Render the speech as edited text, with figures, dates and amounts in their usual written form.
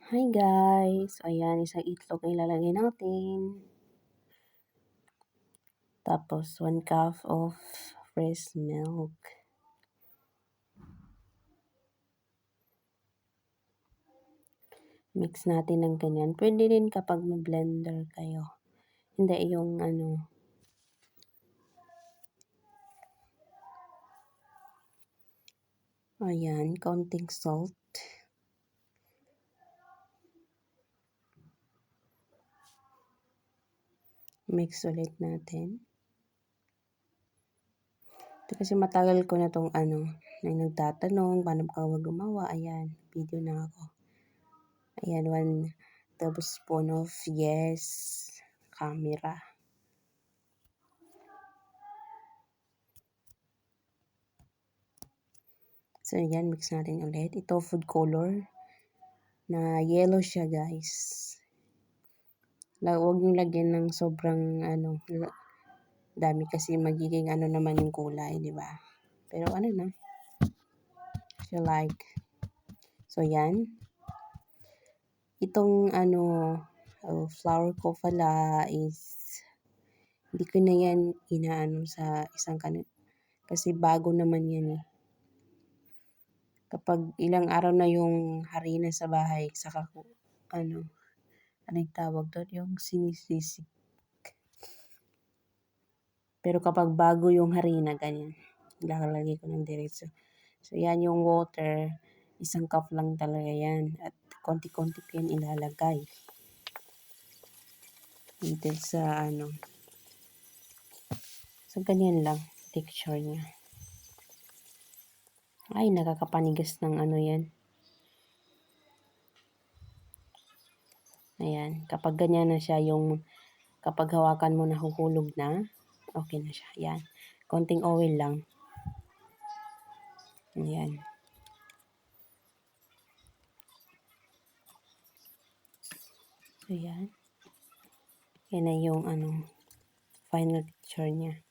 Hi guys! Ayan, isang itlog ang ilalagay natin. Tapos 1 cup of fresh milk. Mix natin ng ganyan. Pwede rin kapag mag-blender kayo. Hindi yung ayan, konting salt. Mix ulit natin. Ito kasi matagal ko na tong may nagtatanong, paano ka gumawa? Ayan, video na ako. Ayan, 1 tablespoon of yes, camera. So, ayan, mix natin ulit. Ito, food color na yellow siya, guys. Huwag nyo lagyan ng sobrang, dami kasi magiging naman yung kulay, di ba? Pero na, if you like. So, yan. Itong, flour ko pala is, hindi ko na yan inaano sa isang kasi bago naman yan eh. Kapag ilang araw na yung harina sa bahay, saka ko, anong tawag doon? Yung sinisisig. Pero kapag bago yung harina, ganyan. Ilalagay ko ng diretso. So, yan yung water. 1 cup lang talaga yan. At konti-konti ko yan ilalagay. Dito sa So, ganyan lang. Texture niya. Ay, nakakapanigas ng yan. Ayan. Kapag ganyan na siya, kapag hawakan mo nahuhulog na, okay na siya. Ayan. Konting oil lang. Ayan. So, yan. Yan na yung final picture niya.